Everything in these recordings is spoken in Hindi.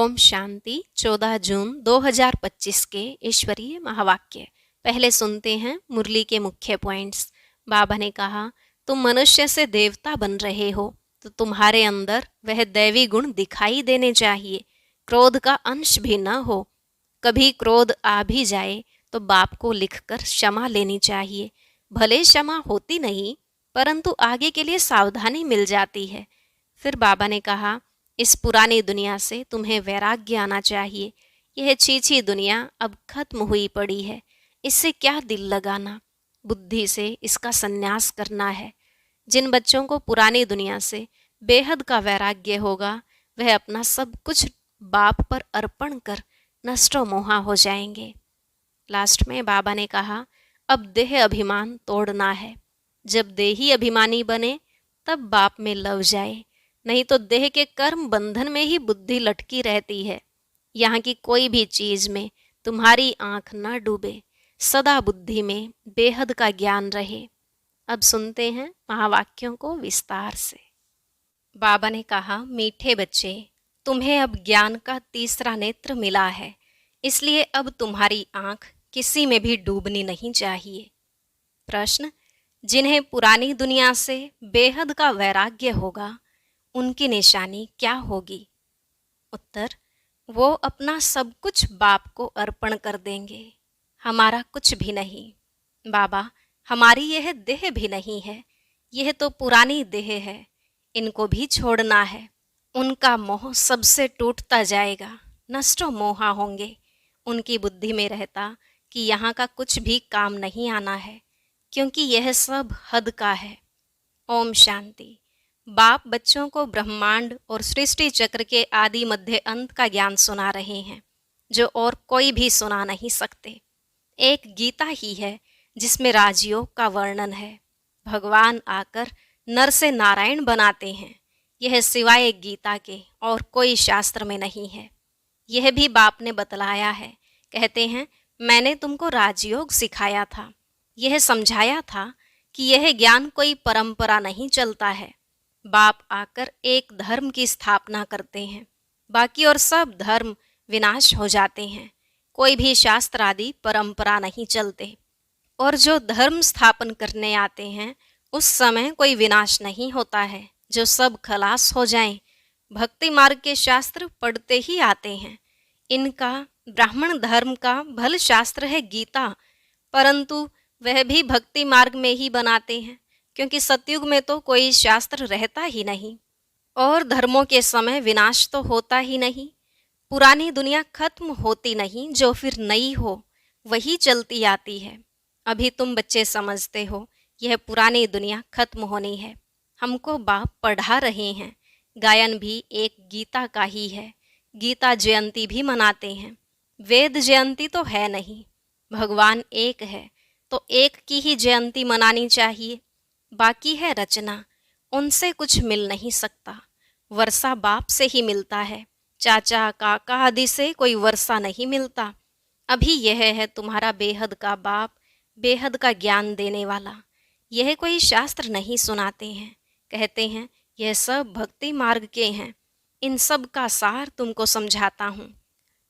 ओम शांति। 14 जून 2025 के ईश्वरीय महावाक्य। पहले सुनते हैं मुरली के मुख्य पॉइंट्स। बाबा ने कहा, तुम मनुष्य से देवता बन रहे हो तो तुम्हारे अंदर वह दैवी गुण दिखाई देने चाहिए। क्रोध का अंश भी न हो। कभी क्रोध आ भी जाए तो बाप को लिखकर क्षमा लेनी चाहिए। भले क्षमा होती नहीं, परंतु आगे के लिए सावधानी मिल जाती है। फिर बाबा ने कहा, इस पुरानी दुनिया से तुम्हें वैराग्य आना चाहिए। यह छीछी दुनिया अब खत्म हुई पड़ी है, इससे क्या दिल लगाना। बुद्धि से इसका संन्यास करना है। जिन बच्चों को पुरानी दुनिया से बेहद का वैराग्य होगा, वह अपना सब कुछ बाप पर अर्पण कर नष्टो मोहा हो जाएंगे। लास्ट में बाबा ने कहा, अब देह अभिमान तोड़ना है। जब देही अभिमानी बने तब बाप में लव जाए, नहीं तो देह के कर्म बंधन में ही बुद्धि लटकी रहती है। यहाँ की कोई भी चीज में तुम्हारी आंख न डूबे, सदा बुद्धि में बेहद का ज्ञान रहे। अब सुनते हैं महावाक्यों को विस्तार से। बाबा ने कहा, मीठे बच्चे, तुम्हें अब ज्ञान का तीसरा नेत्र मिला है, इसलिए अब तुम्हारी आंख किसी में भी डूबनी नहीं चाहिए। प्रश्न, जिन्हें पुरानी दुनिया से बेहद का वैराग्य होगा, उनकी निशानी क्या होगी? उत्तर, वो अपना सब कुछ बाप को अर्पण कर देंगे। हमारा कुछ भी नहीं। बाबा, हमारी यह देह भी नहीं है, यह तो पुरानी देह है, इनको भी छोड़ना है। उनका मोह सबसे टूटता जाएगा, नष्टो मोहा होंगे। उनकी बुद्धि में रहता कि यहाँ का कुछ भी काम नहीं आना है, क्योंकि यह सब हद का है। ओम शांति। बाप बच्चों को ब्रह्मांड और सृष्टि चक्र के आदि मध्य अंत का ज्ञान सुना रहे हैं, जो और कोई भी सुना नहीं सकते। एक गीता ही है जिसमें राजयोग का वर्णन है। भगवान आकर नर से नारायण बनाते हैं। यह सिवाय गीता के और कोई शास्त्र में नहीं है। यह भी बाप ने बतलाया है। कहते हैं, मैंने तुमको राजयोग सिखाया था। यह समझाया था कि यह ज्ञान कोई परंपरा नहीं चलता है। बाप आकर एक धर्म की स्थापना करते हैं, बाकी और सब धर्म विनाश हो जाते हैं। कोई भी शास्त्र आदि परंपरा नहीं चलते। और जो धर्म स्थापन करने आते हैं, उस समय कोई विनाश नहीं होता है, जो सब खलास हो जाएं। भक्ति मार्ग के शास्त्र पढ़ते ही आते हैं। इनका ब्राह्मण धर्म का भल शास्त्र है गीता, परंतु वह भी भक्ति मार्ग में ही बनाते हैं, क्योंकि सतयुग में तो कोई शास्त्र रहता ही नहीं और धर्मों के समय विनाश तो होता ही नहीं। पुरानी दुनिया खत्म होती नहीं, जो फिर नई हो वही चलती आती है। अभी तुम बच्चे समझते हो यह पुरानी दुनिया खत्म होनी है। हमको बाप पढ़ा रहे हैं। गायन भी एक गीता का ही है। गीता जयंती भी मनाते हैं। वेद जयंती तो है नहीं। भगवान एक है तो एक की ही जयंती मनानी चाहिए। बाकी है रचना, उनसे कुछ मिल नहीं सकता। वर्षा बाप से ही मिलता है। चाचा काका आदि से कोई वर्षा नहीं मिलता। अभी यह है तुम्हारा बेहद का बाप, बेहद का ज्ञान देने वाला। यह कोई शास्त्र नहीं सुनाते हैं। कहते हैं यह सब भक्ति मार्ग के हैं। इन सब का सार तुमको समझाता हूँ।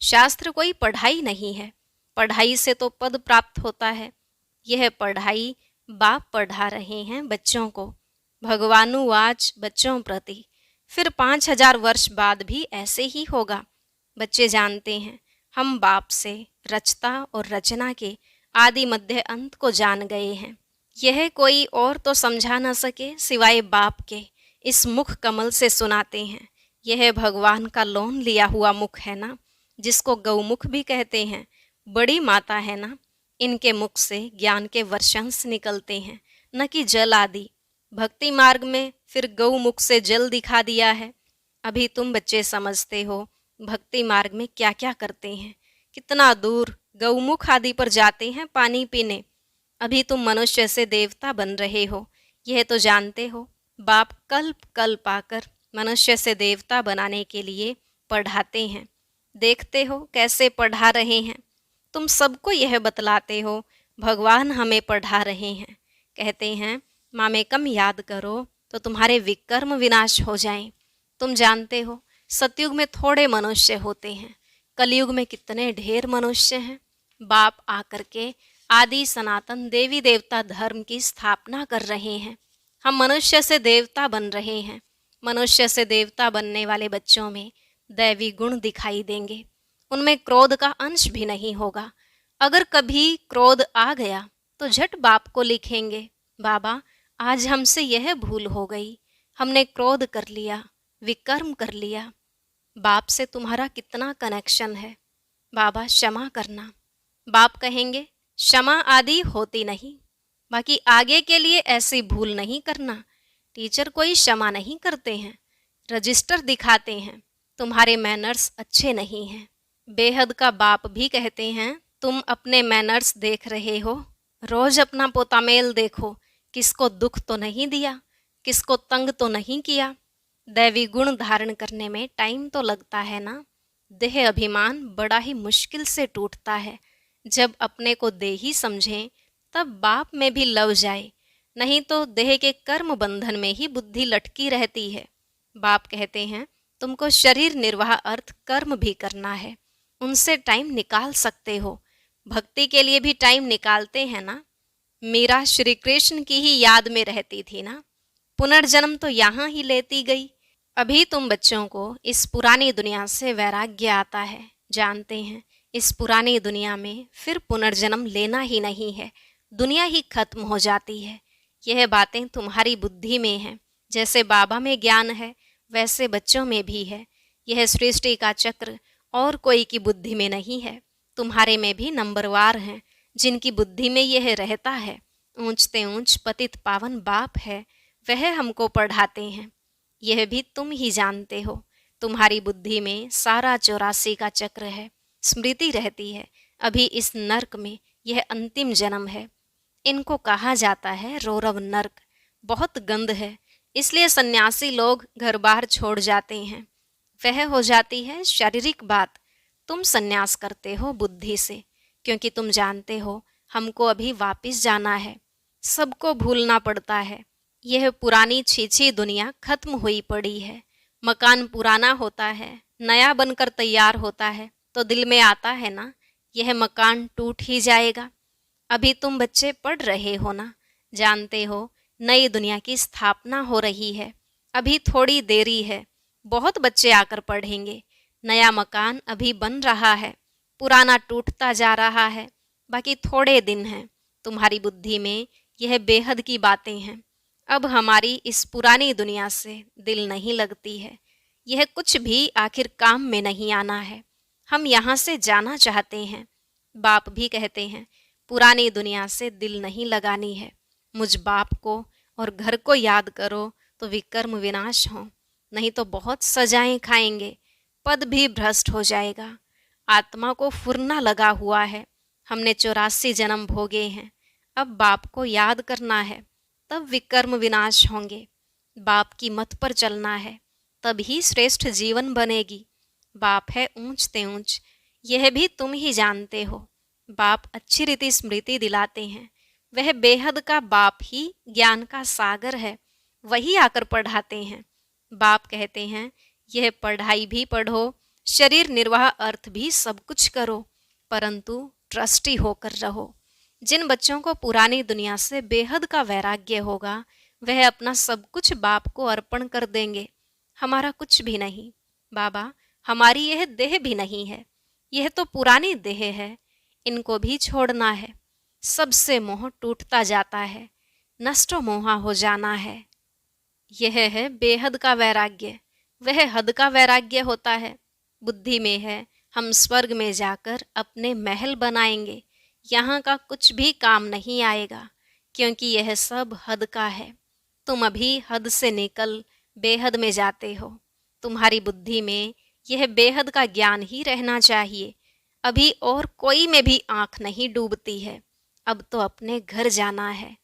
शास्त्र कोई पढ़ाई नहीं है। पढ़ाई से तो पद प्राप्त होता है। यह पढ़ाई बाप पढ़ा रहे हैं बच्चों को। भगवानुवाच बच्चों प्रति। फिर 5000 वर्ष बाद भी ऐसे ही होगा। बच्चे जानते हैं हम बाप से रचता और रचना के आदि मध्य अंत को जान गए हैं। यह कोई और तो समझा न सके सिवाय बाप के। इस मुख कमल से सुनाते हैं। यह भगवान का लोन लिया हुआ मुख है ना, जिसको गौमुख भी कहते हैं। बड़ी माता है ना, इनके मुख से ज्ञान के वर्षांश निकलते हैं, न कि जल आदि। भक्ति मार्ग में फिर गौमुख से जल दिखा दिया है। अभी तुम बच्चे समझते हो भक्ति मार्ग में क्या क्या करते हैं। कितना दूर गौमुख आदि पर जाते हैं पानी पीने। अभी तुम मनुष्य से देवता बन रहे हो, यह तो जानते हो। बाप कल्प कल्प आकर मनुष्य से देवता बनाने के लिए पढ़ाते हैं। देखते हो कैसे पढ़ा रहे हैं। तुम सबको यह बतलाते हो भगवान हमें पढ़ा रहे हैं। कहते हैं मामेकम याद करो तो तुम्हारे विकर्म विनाश हो जाएं। तुम जानते हो सतयुग में थोड़े मनुष्य होते हैं, कलयुग में कितने ढेर मनुष्य हैं। बाप आकर के आदि सनातन देवी देवता धर्म की स्थापना कर रहे हैं। हम मनुष्य से देवता बन रहे हैं। मनुष्य से देवता बनने वाले बच्चों में दैवी गुण दिखाई देंगे। उनमें क्रोध का अंश भी नहीं होगा। अगर कभी क्रोध आ गया तो झट बाप को लिखेंगे, बाबा आज हमसे यह भूल हो गई, हमने क्रोध कर लिया, विकर्म कर लिया। बाप से तुम्हारा कितना कनेक्शन है, बाबा क्षमा करना। बाप कहेंगे क्षमा आदि होती नहीं, बाकी आगे के लिए ऐसी भूल नहीं करना। टीचर कोई क्षमा नहीं करते हैं, रजिस्टर दिखाते हैं, तुम्हारे मैनर्स अच्छे नहीं हैं। बेहद का बाप भी कहते हैं तुम अपने मैनर्स देख रहे हो, रोज अपना पोतामेल देखो, किसको दुख तो नहीं दिया, किसको तंग तो नहीं किया। दैवी गुण धारण करने में टाइम तो लगता है ना। देह अभिमान बड़ा ही मुश्किल से टूटता है। जब अपने को देही समझें तब बाप में भी लव जाए, नहीं तो देह के कर्म बंधन में ही बुद्धि लटकी रहती है। बाप कहते हैं तुमको शरीर निर्वाह अर्थ कर्म भी करना है, उनसे टाइम निकाल सकते हो। भक्ति के लिए भी टाइम निकालते हैं ना। मीरा श्री कृष्ण की ही याद में रहती थी ना, पुनर्जन्म तो यहाँ ही लेती गई। अभी तुम बच्चों को इस पुरानी दुनिया से वैराग्य आता है, जानते हैं इस पुरानी दुनिया में फिर पुनर्जन्म लेना ही नहीं है, दुनिया ही खत्म हो जाती है। यह बातें तुम्हारी बुद्धि में हैं। जैसे बाबा में ज्ञान है वैसे बच्चों में भी है। यह सृष्टि का चक्र और कोई की बुद्धि में नहीं है। तुम्हारे में भी नंबरवार हैं जिनकी बुद्धि में यह रहता है। ऊंचते ऊंच पतित पावन बाप है, वह हमको पढ़ाते हैं। यह भी तुम ही जानते हो। तुम्हारी बुद्धि में सारा 84 का चक्र है, स्मृति रहती है। अभी इस नर्क में यह अंतिम जन्म है। इनको कहा जाता है रौरव नर्क। बहुत गंद है, इसलिए सन्यासी लोग घर बार छोड़ जाते हैं। वह हो जाती है शारीरिक बात। तुम सन्यास करते हो बुद्धि से, क्योंकि तुम जानते हो हमको अभी वापस जाना है। सबको भूलना पड़ता है। यह पुरानी छीछी दुनिया खत्म हुई पड़ी है। मकान पुराना होता है, नया बनकर तैयार होता है तो दिल में आता है ना यह मकान टूट ही जाएगा। अभी तुम बच्चे पढ़ रहे हो ना, जानते हो नई दुनिया की स्थापना हो रही है। अभी थोड़ी देरी है, बहुत बच्चे आकर पढ़ेंगे। नया मकान अभी बन रहा है, पुराना टूटता जा रहा है। बाकी थोड़े दिन हैं। तुम्हारी बुद्धि में यह बेहद की बातें हैं। अब हमारी इस पुरानी दुनिया से दिल नहीं लगती है। यह कुछ भी आखिर काम में नहीं आना है। हम यहाँ से जाना चाहते हैं। बाप भी कहते हैं पुरानी दुनिया से दिल नहीं लगानी है। मुझ बाप को और घर को याद करो तो विकर्म विनाश हो, नहीं तो बहुत सजाएं खाएंगे, पद भी भ्रष्ट हो जाएगा। आत्मा को फुरना लगा हुआ है। हमने 84 जन्म भोगे हैं। अब बाप को याद करना है, तब विकर्म विनाश होंगे। बाप की मत पर चलना है, तभी श्रेष्ठ जीवन बनेगी। बाप है ऊंचते ऊंच, यह भी तुम ही जानते हो। बाप अच्छी रीति स्मृति दिलाते हैं। वह बेहद का बाप ही ज्ञान का सागर है, वही आकर पढ़ाते हैं। बाप कहते हैं यह पढ़ाई भी पढ़ो, शरीर निर्वाह अर्थ भी सब कुछ करो, परंतु ट्रस्टी होकर रहो। जिन बच्चों को पुरानी दुनिया से बेहद का वैराग्य होगा वह अपना सब कुछ बाप को अर्पण कर देंगे। हमारा कुछ भी नहीं बाबा, हमारी यह देह भी नहीं है, यह तो पुरानी देह है, इनको भी छोड़ना है। सबसे मोह टूटता जाता है, नष्टो मोहा हो जाना है। यह है बेहद का वैराग्य। वह हद का वैराग्य होता है। बुद्धि में है हम स्वर्ग में जाकर अपने महल बनाएंगे, यहाँ का कुछ भी काम नहीं आएगा, क्योंकि यह सब हद का है। तुम अभी हद से निकल बेहद में जाते हो। तुम्हारी बुद्धि में यह बेहद का ज्ञान ही रहना चाहिए। अभी और कोई में भी आंख नहीं डूबती है। अब तो अपने घर जाना है।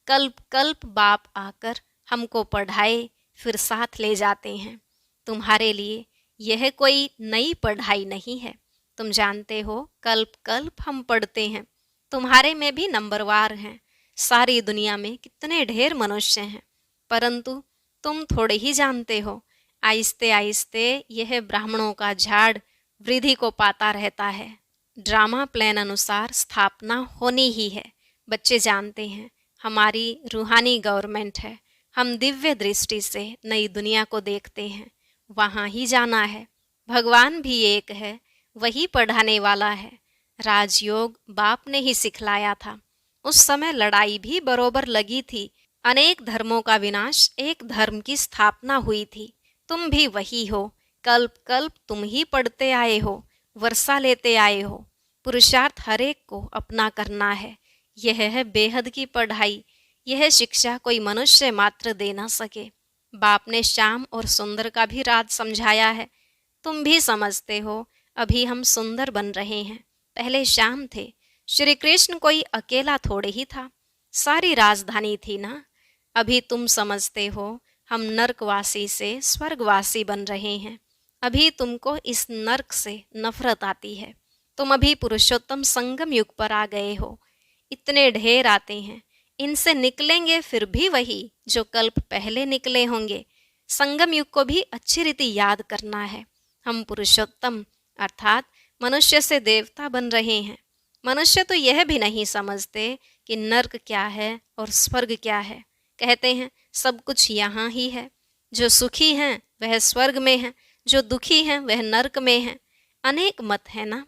कल्प कल्प बाप आकर हमको पढ़ाए, फिर साथ ले जाते हैं। तुम्हारे लिए यह कोई नई पढ़ाई नहीं है। तुम जानते हो कल्प कल्प हम पढ़ते हैं। तुम्हारे में भी नंबरवार हैं। सारी दुनिया में कितने ढेर मनुष्य हैं, परंतु तुम थोड़े ही जानते हो। आहिस्ते आहिस्ते यह ब्राह्मणों का झाड़ वृद्धि को पाता रहता है। ड्रामा प्लान अनुसार स्थापना होनी ही है। बच्चे जानते हैं हमारी रूहानी गवर्नमेंट है। हम दिव्य दृष्टि से नई दुनिया को देखते हैं, वहाँ ही जाना है। भगवान भी एक है, वही पढ़ाने वाला है। राजयोग बाप ने ही सिखलाया था। उस समय लड़ाई भी बरोबर लगी थी। अनेक धर्मों का विनाश, एक धर्म की स्थापना हुई थी। तुम भी वही हो। कल्प कल्प तुम ही पढ़ते आए हो, वर्षा लेते आए हो। पुरुषार्थ हरेक को अपना करना है। यह है बेहद की पढ़ाई। यह शिक्षा कोई मनुष्य मात्र दे ना सके। बाप ने श्याम और सुंदर का भी राज समझाया है। तुम भी समझते हो, अभी हम सुंदर बन रहे हैं। पहले श्याम थे। श्री कृष्ण कोई अकेला थोड़े ही था, सारी राजधानी थी ना। अभी तुम समझते हो, हम नरकवासी से स्वर्गवासी बन रहे हैं। अभी तुमको इस नरक से नफरत आती है। तुम अभी पुरुषोत्तम संगम युग पर आ गए हो। इतने ढेर आते हैं, इनसे निकलेंगे फिर भी वही जो कल्प पहले निकले होंगे। संगम युग को भी अच्छी रीति याद करना है। हम पुरुषोत्तम अर्थात मनुष्य से देवता बन रहे हैं। मनुष्य तो यह भी नहीं समझते कि नर्क क्या है और स्वर्ग क्या है। कहते हैं सब कुछ यहाँ ही है। जो सुखी हैं वह स्वर्ग में हैं, जो दुखी हैं वह नर्क में हैं। अनेक मत है ना,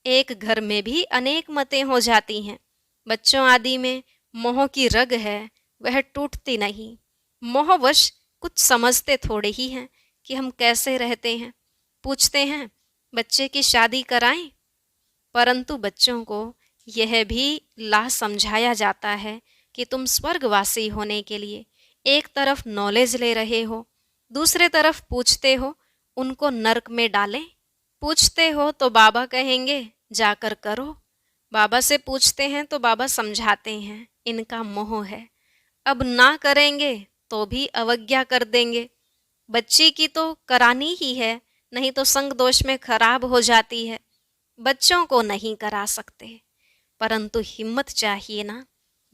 एक घर में भी अनेक मतें हो जाती हैं। बच्चों आदि में मोह की रग है, वह टूटती नहीं। मोहवश कुछ समझते थोड़े ही हैं कि हम कैसे रहते हैं। पूछते हैं बच्चे की शादी कराएं, परंतु बच्चों को यह भी ला समझाया जाता है कि तुम स्वर्गवासी होने के लिए एक तरफ नॉलेज ले रहे हो, दूसरे तरफ पूछते हो उनको नरक में डालें। पूछते हो तो बाबा कहेंगे जाकर करो। बाबा से पूछते हैं तो बाबा समझाते हैं इनका मोह है, अब ना करेंगे तो भी अवज्ञा कर देंगे। बच्ची की तो करानी ही है, नहीं तो संग दोष में खराब हो जाती है। बच्चों को नहीं करा सकते, परंतु हिम्मत चाहिए ना।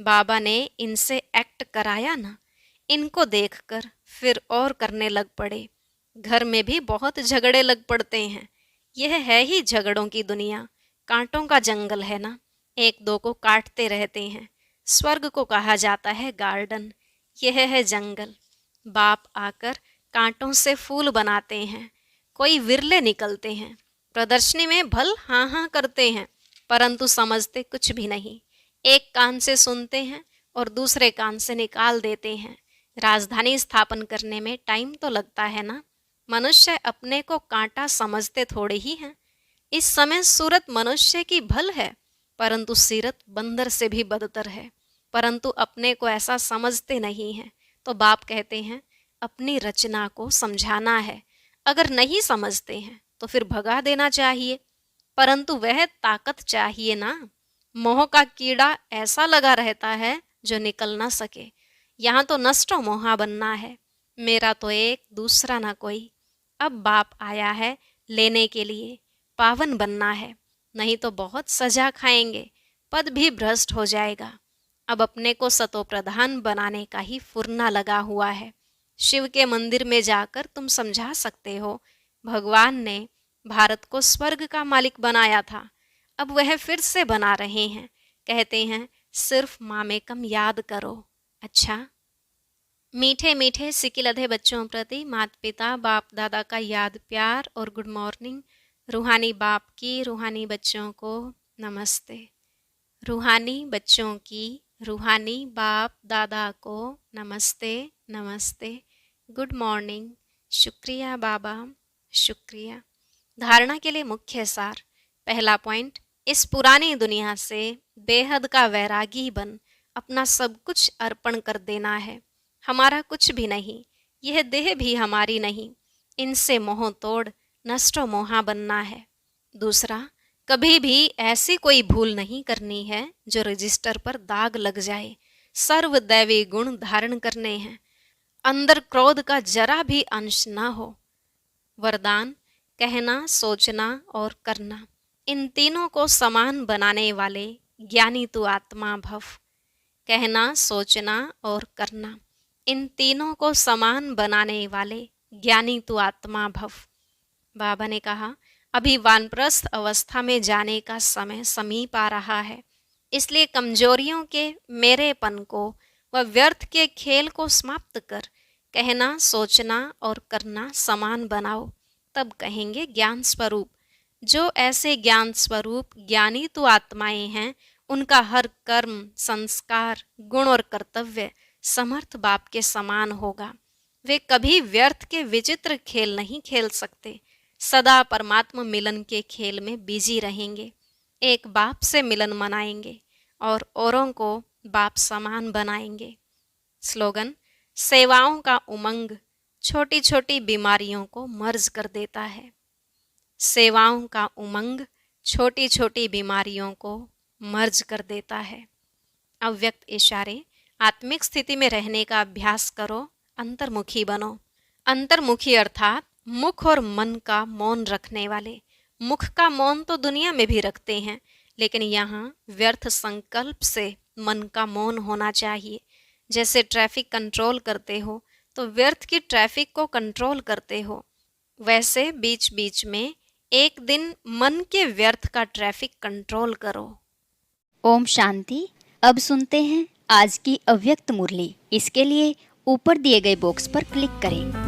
बाबा ने इनसे एक्ट कराया ना, इनको देखकर फिर और करने लग पड़े। घर में भी बहुत झगड़े लग पड़ते हैं। यह है ही झगड़ों की दुनिया, कांटों का जंगल है ना। एक दो को काटते रहते हैं। स्वर्ग को कहा जाता है गार्डन, यह है जंगल। बाप आकर कांटों से फूल बनाते हैं। कोई विरले निकलते हैं, प्रदर्शनी में भल हाँ हाँ करते हैं, परंतु समझते कुछ भी नहीं। एक कान से सुनते हैं और दूसरे कान से निकाल देते हैं। राजधानी स्थापन करने में टाइम तो लगता है ना। मनुष्य अपने को कांटा समझते थोड़े ही हैं। इस समय सूरत मनुष्य की भल है, परंतु सीरत बंदर से भी बदतर है। परंतु अपने को ऐसा समझते नहीं हैं। तो बाप कहते हैं अपनी रचना को समझाना है। अगर नहीं समझते हैं तो फिर भगा देना चाहिए, परंतु वह ताकत चाहिए ना। मोह का कीड़ा ऐसा लगा रहता है जो निकल ना सके। यहाँ तो नष्टो मोहा बनना है, मेरा तो एक दूसरा ना कोई। अब बाप आया है लेने के लिए, पावन बनना है, नहीं तो बहुत सजा खाएंगे, पद भी भ्रष्ट हो जाएगा। अब अपने को सतो प्रधान बनाने का ही फुरना लगा हुआ है। शिव के मंदिर में जाकर तुम समझा सकते हो भगवान ने भारत को स्वर्ग का मालिक बनाया था, अब वह फिर से बना रहे हैं। कहते हैं सिर्फ मामेकम याद करो। अच्छा, मीठे मीठे सिकिलधे बच्चों प्रति माता पिता बाप दादा का याद प्यार और गुड मॉर्निंग। रूहानी बाप की रूहानी बच्चों को नमस्ते। रूहानी बच्चों की रूहानी बाप दादा को नमस्ते नमस्ते, गुड मॉर्निंग। शुक्रिया बाबा, शुक्रिया। धारणा के लिए मुख्य सार। पहला पॉइंट, इस पुरानी दुनिया से बेहद का वैरागी बन अपना सब कुछ अर्पण कर देना है। हमारा कुछ भी नहीं, यह देह भी हमारी नहीं। इनसे मोह तोड़ नष्टो मोहा बनना है। दूसरा, कभी भी ऐसी कोई भूल नहीं करनी है जो रजिस्टर पर दाग लग जाए। सर्व दैवी गुण धारण करने हैं, अंदर क्रोध का जरा भी अंश ना हो। वरदान, कहना सोचना और करना, इन तीनों को समान बनाने वाले ज्ञानी तू आत्मा भव। कहना सोचना और करना, इन तीनों को समान बनाने वाले ज्ञानी तू आत्मा भव। बाबा ने कहा, अभी वानप्रस्थ अवस्था में जाने का समय समीप आ रहा है, इसलिए कमजोरियों के मेरेपन को व व्यर्थ के खेल को समाप्त कर कहना, सोचना और करना समान बनाओ, तब कहेंगे ज्ञान स्वरूप। जो ऐसे ज्ञान स्वरूप ज्ञानी तो आत्माएं हैं, उनका हर कर्म, संस्कार, गुण और कर्तव्य समर्थ बाप के समान होगा। वे कभी व्यर्थ के विचित्र खेल नहीं खेल सकते, सदा परमात्मा मिलन के खेल में बिजी रहेंगे। एक बाप से मिलन मनाएंगे और औरों को बाप समान बनाएंगे। स्लोगन, सेवाओं का उमंग छोटी छोटी बीमारियों को मर्ज कर देता है। सेवाओं का उमंग छोटी छोटी बीमारियों को मर्ज कर देता है। अव्यक्त इशारे, आत्मिक स्थिति में रहने का अभ्यास करो, अंतर्मुखी बनो। अंतर्मुखी अर्थात मुख और मन का मौन रखने वाले। मुख का मौन तो दुनिया में भी रखते हैं, लेकिन यहाँ व्यर्थ संकल्प से मन का मौन होना चाहिए। जैसे ट्रैफिक कंट्रोल करते हो तो व्यर्थ की ट्रैफिक को कंट्रोल करते हो, वैसे बीच बीच में एक दिन मन के व्यर्थ का ट्रैफिक कंट्रोल करो। ओम शांति। अब सुनते हैं आज की अव्यक्त मुरली। इसके लिए ऊपर दिए गए बॉक्स पर क्लिक करें।